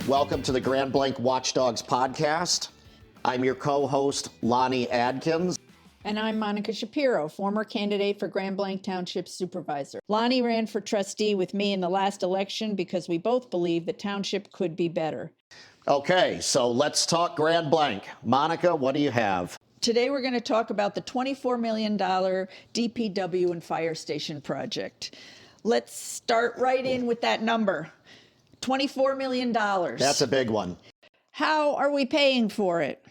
Welcome to the Grand Blanc Watchdogs podcast. I'm your co-host, Lonnie Adkins. And I'm Monica Shapiro, former candidate for Grand Blanc Township Supervisor. Lonnie ran for trustee with me in the last election because we both believe the township could be better. Okay, so let's talk Grand Blanc. Monica, what do you have? Today we're going to talk about the $24 million DPW and Firestation project. Let's start right in with that number. $24 million. That's a big one. How are we paying for it?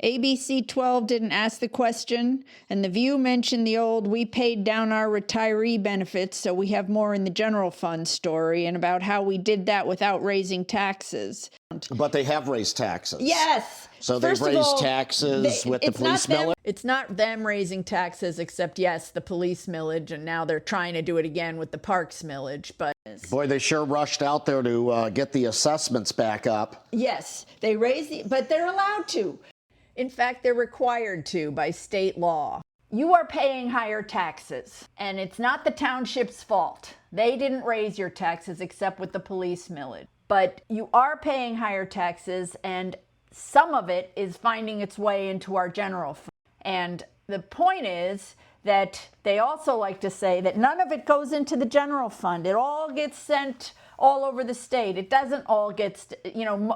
ABC 12 didn't ask the question, and The View mentioned the old "we paid down our retiree benefits so we have more in the general fund" story, and about how we did that without raising taxes. But they have raised taxes. Yes. So they've raised taxes with the police millage? It's not them raising taxes, except, yes, the police millage, and now they're trying to do it again with the parks millage. But boy, they sure rushed out there to get the assessments back up. Yes, they raised but they're allowed to. In fact, they're required to by state law. You are paying higher taxes, and it's not the township's fault. They didn't raise your taxes except with the police millage. But you are paying higher taxes, and some of it is finding its way into our general fund. And the point is that they also like to say that none of it goes into the general fund. It all gets sent all over the state. It doesn't all get,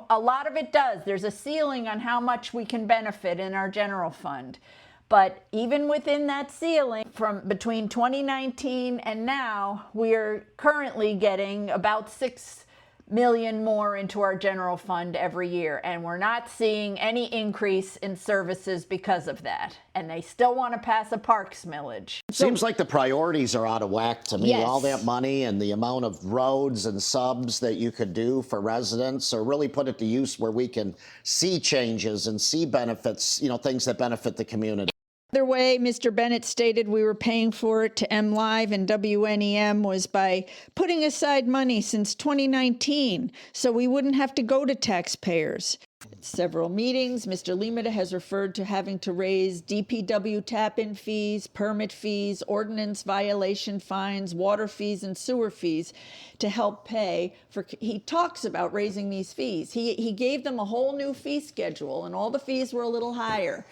a lot of it does. There's a ceiling on how much we can benefit in our general fund. But even within that ceiling, from between 2019 and now, we're currently getting about $6 million more into our general fund every year, and we're not seeing any increase in services because of that. And they still want to pass a parks millage. Seems like the priorities are out of whack to me. Yes. All that money and the amount of roads and subs that you could do for residents, or really put it to use where we can see changes and see benefits, things that benefit the community. Other way Mr. Bennett stated we were paying for it to M Live and WNEM was by putting aside money since 2019 so we wouldn't have to go to taxpayers. At several meetings, Mr. Limita has referred to having to raise DPW tap-in fees, permit fees, ordinance violation fines, water fees, and sewer fees to help pay for. He talks about raising these fees. He gave them a whole new fee schedule, and all the fees were a little higher.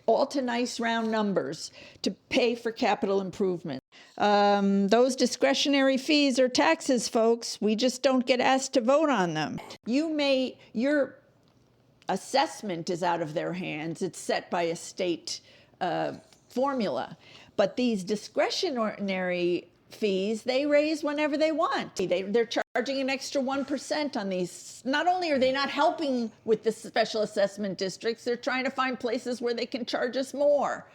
All to nice round numbers to pay for capital improvement. Those discretionary fees are taxes, folks. We just don't get asked to vote on them. Your assessment is out of their hands. It's set by a state formula. But these discretionary fees, they raise whenever they want. They're charging an extra 1% on these. Not only are they not helping with the special assessment districts, they're trying to find places where they can charge us more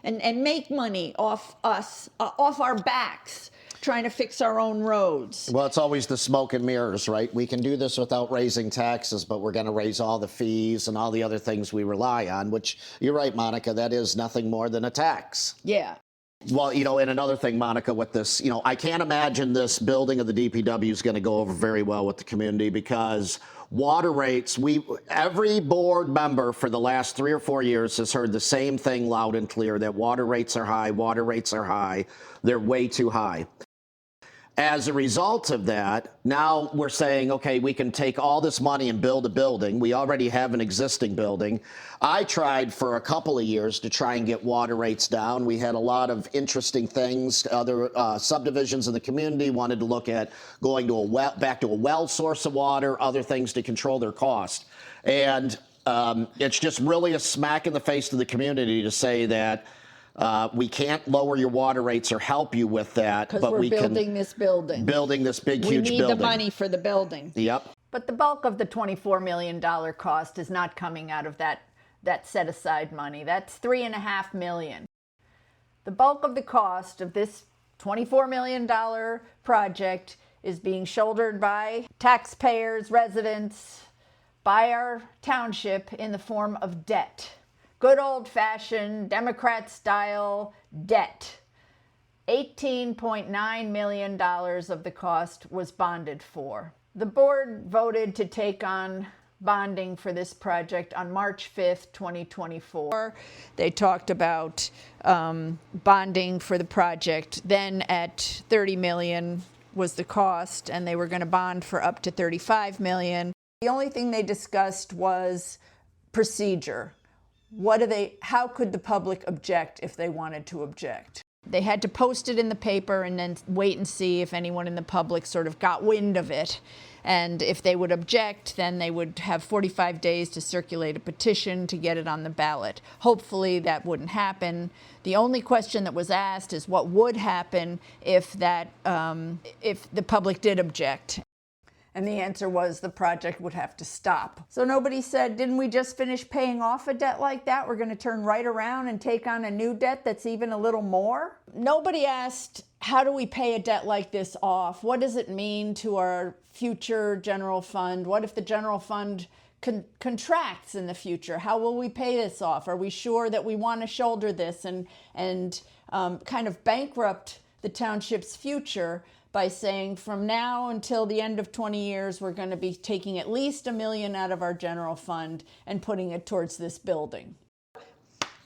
and make money off us, off our backs, trying to fix our own roads. Well, it's always the smoke and mirrors, right? We can do this without raising taxes, but we're going to raise all the fees and all the other things we rely on, which, you're right, Monica, that is nothing more than a tax. Yeah. Well, and another thing, Monica, with this, I can't imagine this building of the DPW is going to go over very well with the community, because water rates, every board member for the last 3 or 4 years has heard the same thing loud and clear, that water rates are high, water rates are high, they're way too high. As a result of that, now we're saying, okay, we can take all this money and build a building. We already have an existing building. I tried for a couple of years to try and get water rates down. We had a lot of interesting things. Other subdivisions in the community wanted to look at going to back to a well source of water, other things to control their cost. And it's just really a smack in the face to the community to say that we can't lower your water rates or help you with that. Because we're building this building. Building this big, huge building. We need the money for the building. Yep. But the bulk of the $24 million cost is not coming out of that set-aside money. That's $3.5 million. The bulk of the cost of this $24 million project is being shouldered by taxpayers, residents, by our township in the form of debt. Good old-fashioned Democrat-style debt. $18.9 million of the cost was bonded for. The board voted to take on bonding for this project on March 5th, 2024. They talked about bonding for the project. Then at $30 million was the cost, and they were going to bond for up to $35 million. The only thing they discussed was procedure. How could the public object if they wanted to object? They had to post it in the paper and then wait and see if anyone in the public sort of got wind of it. And if they would object, then they would have 45 days to circulate a petition to get it on the ballot. Hopefully that wouldn't happen. The only question that was asked is what would happen if the public did object. And the answer was the project would have to stop. So nobody said, didn't we just finish paying off a debt like that? We're going to turn right around and take on a new debt that's even a little more? Nobody asked, how do we pay a debt like this off? What does it mean to our future general fund? What if the general fund contracts in the future? How will we pay this off? Are we sure that we want to shoulder this and kind of bankrupt the township's future by saying from now until the end of 20 years, we're going to be taking at least $1 million out of our general fund and putting it towards this building?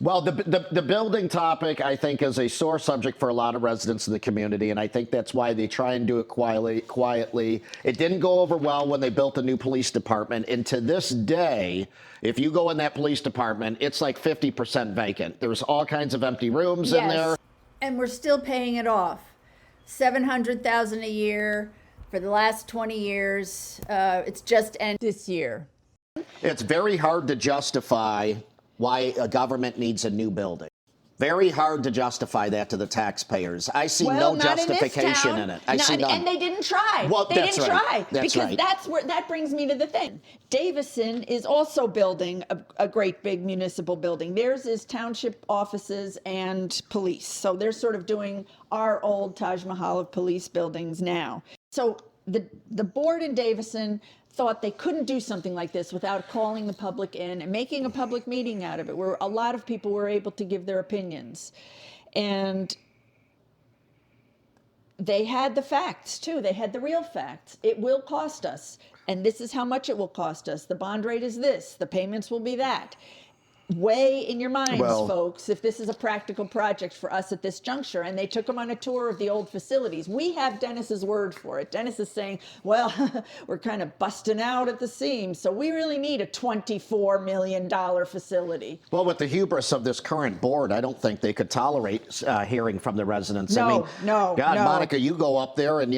Well, the building topic, I think, is a sore subject for a lot of residents in the community, and I think that's why they try and do it quietly. It didn't go over well when they built the new police department, and to this day, if you go in that police department, it's like 50% vacant. There's all kinds of empty rooms in there. And we're still paying it off. $700,000 a year for the last 20 years. It's just ended this year. It's very hard to justify why a government needs a new building. Very hard to justify that to the taxpayers. I see no justification in it. I see none. And they didn't try. Well, they that's didn't right. try That's because right. that brings me to the thing. Davison is also building a great big municipal building. Theirs is township offices and police. So they're sort of doing our old Taj Mahal of police buildings now. So the board in Davison thought they couldn't do something like this without calling the public in and making a public meeting out of it, where a lot of people were able to give their opinions. And they had the facts, too. They had the real facts. It will cost us, and this is how much it will cost us. The bond rate is this. The payments will be that. Weigh in your minds, folks, if this is a practical project for us at this juncture. And they took them on a tour of the old facilities. We have Dennis's word for it. Dennis is saying, well, we're kind of busting out at the seams, so we really need a $24 million facility. Well, with the hubris of this current board, I don't think they could tolerate hearing from the residents. No. God, Monica, you go up there and,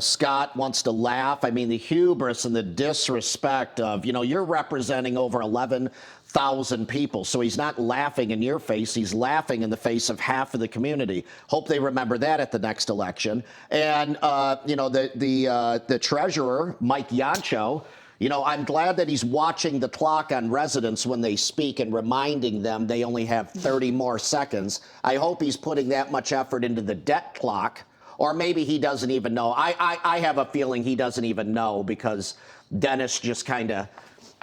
Scott wants to laugh. I mean, the hubris and the disrespect of, you're representing over 11,000 people. So he's not laughing in your face. He's laughing in the face of half of the community. Hope they remember that at the next election. And, the treasurer, Mike Yancho, I'm glad that he's watching the clock on residents when they speak and reminding them they only have 30 more seconds. I hope he's putting that much effort into the debt clock, or maybe he doesn't even know. I have a feeling he doesn't even know because Dennis just kind of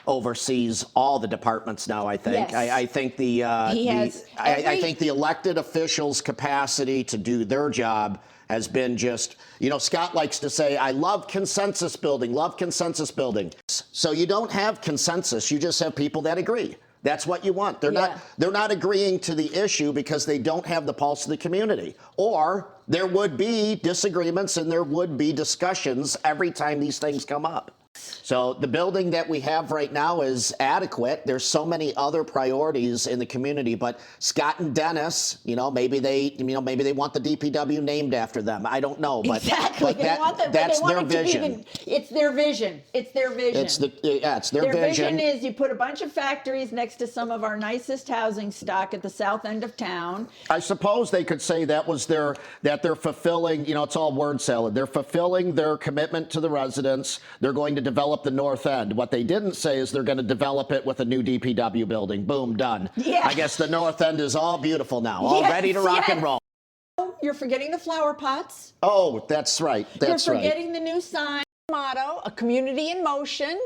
oversees all the departments now, I think. Yes. I think I think the elected officials' capacity to do their job has been just, Scott likes to say, I love consensus building. So you don't have consensus. You just have people that agree. That's what you want. They're not agreeing to the issue because they don't have the pulse of the community. Or there would be disagreements and there would be discussions every time these things come up. So the building that we have right now is adequate. There's so many other priorities in the community, but Scott and Dennis, maybe they want the DPW named after them. I don't know, but exactly. That's their vision. It's their vision. It's their vision. It's their vision. Their vision is you put a bunch of factories next to some of our nicest housing stock at the south end of town. I suppose they could say that they're fulfilling, it's all word salad. They're fulfilling their commitment to the residents. They're going to develop the north end. What they didn't say is they're going to develop it with a new DPW building. Boom, done. Yeah. I guess the north end is all beautiful now, all ready to rock and roll. You're forgetting the flower pots. Oh, that's right. You're forgetting the new sign motto, a community in motion.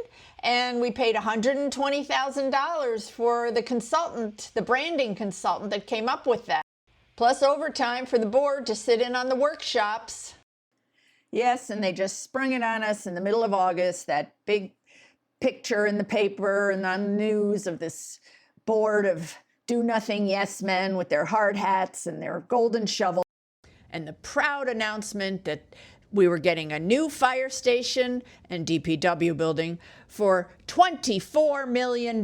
And we paid $120,000 for the consultant, the branding consultant that came up with that. Plus overtime for the board to sit in on the workshops. Yes, and they just sprung it on us in the middle of August, that big picture in the paper and on the news of this board of do-nothing yes men with their hard hats and their golden shovel. And the proud announcement that We were getting a new fire station and DPW building for $24 million.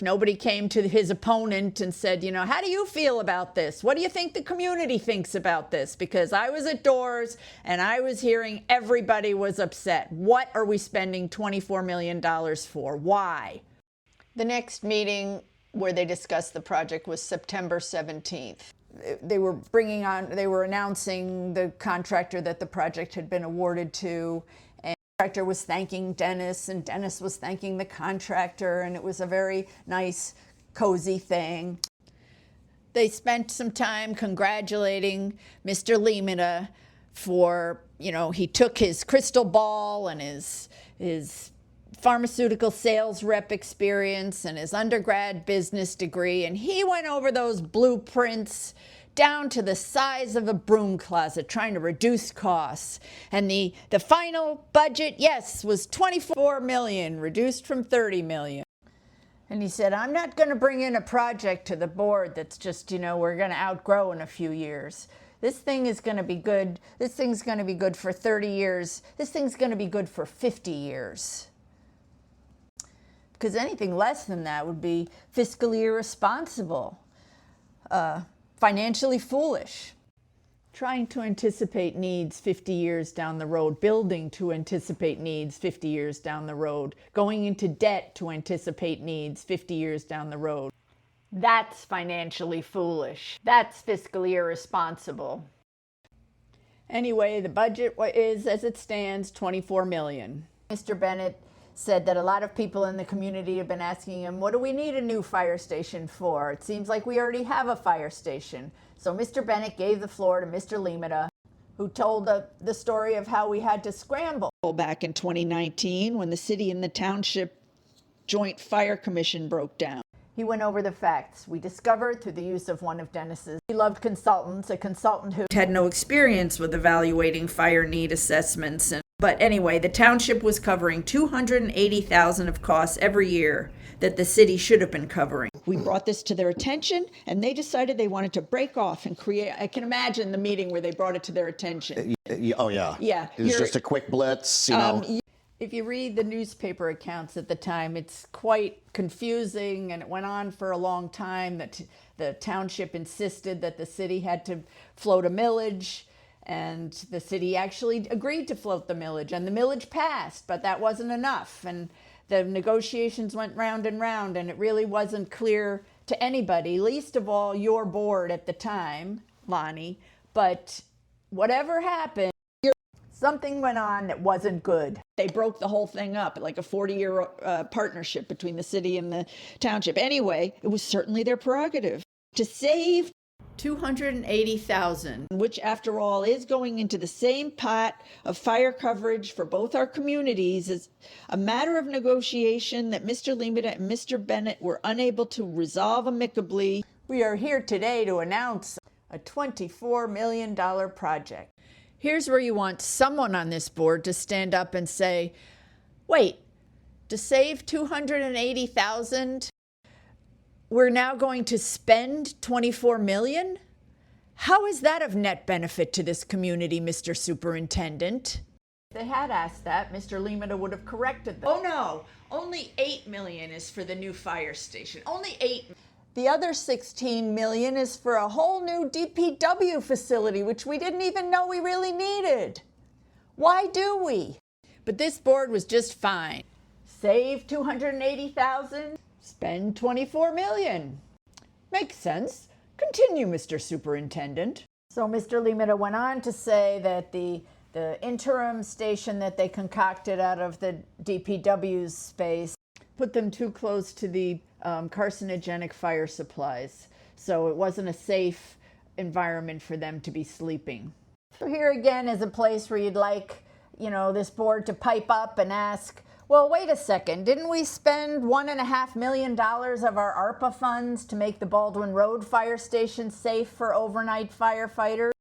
Nobody came to his opponent and said, you know, how do you feel about this? What do you think the community thinks about this? Because I was at doors and I was hearing everybody was upset. What are we spending $24 million for? Why? The next meeting where they discussed the project was September 17th. They were announcing the contractor that the project had been awarded to, and the contractor was thanking Dennis, and Dennis was thanking the contractor, and it was a very nice, cozy thing. They spent some time congratulating Mr. Limita for, you know, he took his crystal ball and his pharmaceutical sales rep experience and his undergrad business degree, and he went over those blueprints down to the size of a broom closet, trying to reduce costs. And the final budget, yes, was $24 million, reduced from $30 million. And he said, I'm not going to bring in a project to the board that's just, you know, we're going to outgrow in a few years. This thing is going to be good. This thing's going to be good for 30 years. This thing's going to be good for 50 years. Because anything less than that would be fiscally irresponsible, financially foolish. Trying to anticipate needs 50 years down the road, building to anticipate needs 50 years down the road, going into debt to anticipate needs 50 years down the road. That's financially foolish. That's fiscally irresponsible. Anyway, the budget is, as it stands, $24 million. Mr. Bennett said that a lot of people in the community have been asking him, what do we need a new fire station for? It seems like we already have a fire station. So Mr. Bennett gave the floor to Mr. Limita, who told the story of how we had to scramble. Back in 2019, when the city and the township joint fire commission broke down. He went over the facts. We discovered through the use of one of Dennis's beloved consultants, a consultant who had no experience with evaluating fire need assessments. But anyway, the township was covering $280,000 of costs every year that the city should have been covering. We brought this to their attention, and they decided they wanted to break off and create. I can imagine the meeting where they brought it to their attention. Oh, yeah. Yeah. It was just a quick blitz, you know. If you read the newspaper accounts at the time, it's quite confusing, and it went on for a long time. That the township insisted that the city had to float a millage, and the city actually agreed to float the millage, and the millage passed, but that wasn't enough. And the negotiations went round and round, and it really wasn't clear to anybody, least of all your board at the time, Lonnie. But whatever happened, something went on that wasn't good. They broke the whole thing up, like a 40-year partnership between the city and the township. Anyway, it was certainly their prerogative to save $280,000, which after all is going into the same pot of fire coverage for both our communities, is a matter of negotiation that Mr. Limita and Mr. Bennett were unable to resolve amicably. We are here today to announce a $24 million project. Here's where you want someone on this board to stand up and say, wait, to save $280,000, we're now going to spend $24 million? How is that of net benefit to this community, Mr. Superintendent? If they had asked that, Mr. Limita would have corrected them. Oh no, only $8 million is for the new fire station. Only $8 million. The other $16 million is for a whole new DPW facility, which we didn't even know we really needed. Why do we? But this board was just fine. Save $280,000, spend $24 million. Makes sense. Continue, Mr. Superintendent. So Mr. Limita went on to say that the interim station that they concocted out of the DPW's space put them too close to the carcinogenic fire supplies. So it wasn't a safe environment for them to be sleeping. So here again is a place where you'd like, you know, this board to pipe up and ask, well, wait a second, didn't we spend $1.5 million of our ARPA funds to make the Baldwin Road fire station safe for overnight firefighters?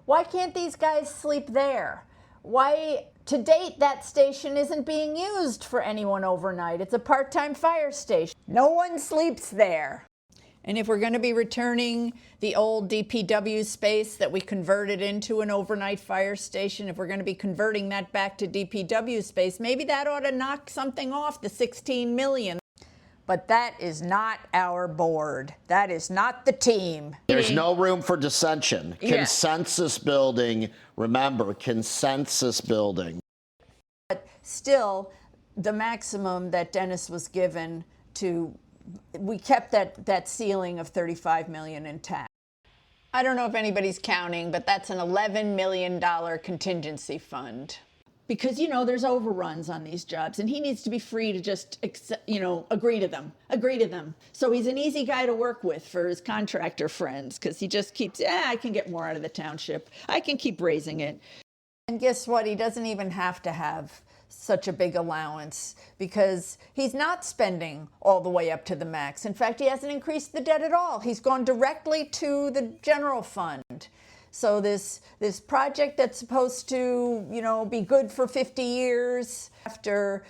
Why can't these guys sleep there? Why, to date, that station isn't being used for anyone overnight. It's a part-time fire station. No one sleeps there. And if we're going to be returning the old DPW space that we converted into an overnight fire station, if we're going to be converting that back to DPW space, maybe that ought to knock something off the 16 million. But that is not our board. That is not the team. There's no room for dissension. Yeah. Consensus building, remember, consensus building. But still, the maximum that Dennis was given to, we kept that ceiling of 35 million intact. I don't know if anybody's counting, but that's an $11 million contingency fund. Because, you know, there's overruns on these jobs, and he needs to be free to just, agree to them. So he's an easy guy to work with for his contractor friends, because he just keeps, I can get more out of the township. I can keep raising it. And guess what? He doesn't even have to have such a big allowance, because he's not spending all the way up to the max. In fact, he hasn't increased the debt at all. He's gone directly to the general fund. So this project that's supposed to, be good for 50 years after,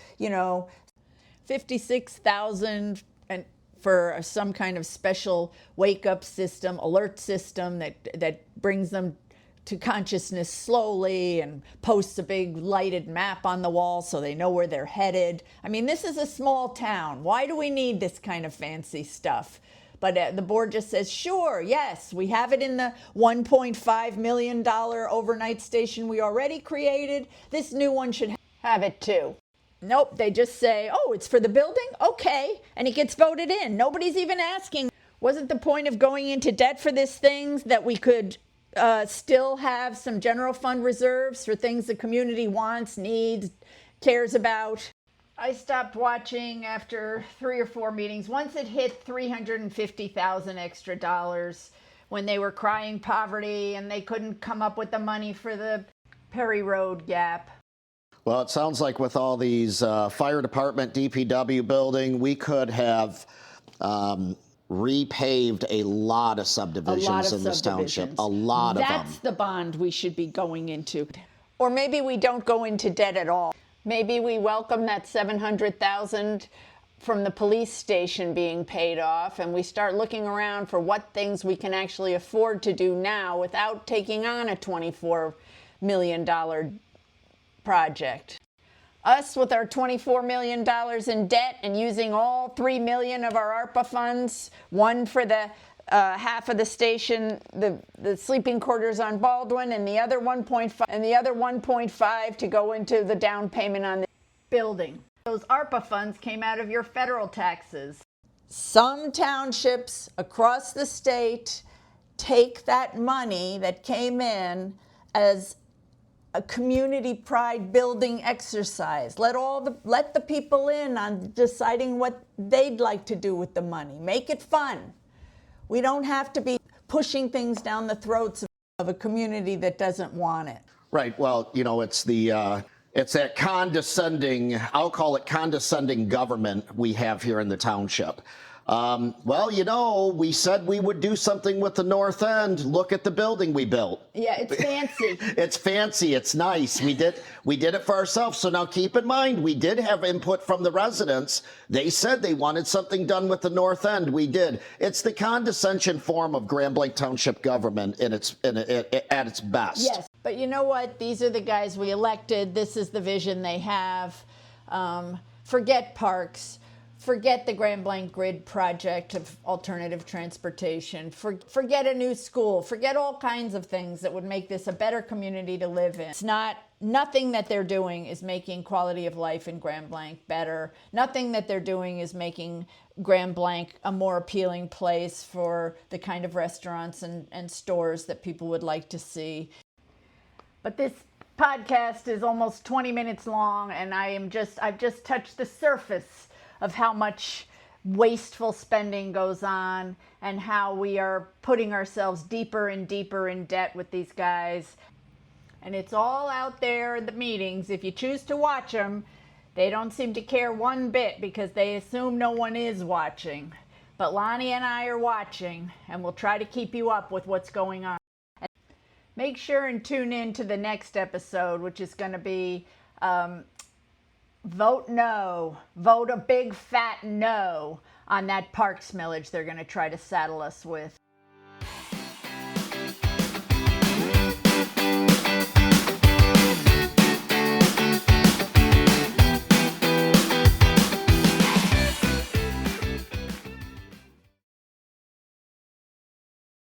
56,000 and for some kind of special wake-up system, alert system that brings them to consciousness slowly and posts a big lighted map on the wall so they know where they're headed. I mean, this is a small town. Why do we need this kind of fancy stuff? But the board just says, sure, yes, we have it in the $1.5 million overnight station we already created. This new one should have it too. Nope, they just say, oh, it's for the building? Okay, and it gets voted in. Nobody's even asking. Wasn't the point of going into debt for this thing that we could still have some general fund reserves for things the community wants, needs, cares about? I stopped watching after 3 or 4 meetings. Once it hit $350,000 extra dollars, when they were crying poverty and they couldn't come up with the money for the Perry Road gap. Well, it sounds like with all these fire department, DPW building, we could have repaved a lot of subdivisions in this township. A lot of them. That's the bond we should be going into. Or maybe we don't go into debt at all. Maybe we welcome that $700,000 from the police station being paid off, and we start looking around for what things we can actually afford to do now without taking on a $24 million project. Us with our $24 million in debt and using all $3 million of our ARPA funds, one for the half of the station, the sleeping quarters on Baldwin, and the other 1.5 to go into the down payment on the building. Those ARPA funds came out of your federal taxes. Some townships across the state take that money that came in as a community pride building exercise. Let the people in on deciding what they'd like to do with the money. Make it fun. We don't have to be pushing things down the throats of a community that doesn't want it. Right. Well, it's that condescending, I'll call it condescending government we have here in the township. We said we would do something with the north end. Look at the building we built. Yeah, it's fancy. It's fancy. It's nice. We did it for ourselves. So now keep in mind, we did have input from the residents. They said they wanted something done with the north end. We did. It's the condescension form of Grand Blanc Township government at its best. Yes, but you know what? These are the guys we elected. This is the vision they have. Forget parks. Forget the Grand Blanc Grid project of alternative transportation. Forget a new school. Forget all kinds of things that would make this a better community to live in. Nothing that they're doing is making quality of life in Grand Blanc better. Nothing that they're doing is making Grand Blanc a more appealing place for the kind of restaurants and stores that people would like to see. But this podcast is almost 20 minutes long, and I've just touched the surface of how much wasteful spending goes on and how we are putting ourselves deeper and deeper in debt with these guys. And it's all out there in the meetings. If you choose to watch them, they don't seem to care one bit because they assume no one is watching. But Lonnie and I are watching, and we'll try to keep you up with what's going on. And make sure and tune in to the next episode, which is going to be vote no. Vote a big fat no on that parks millage they're going to try to saddle us with.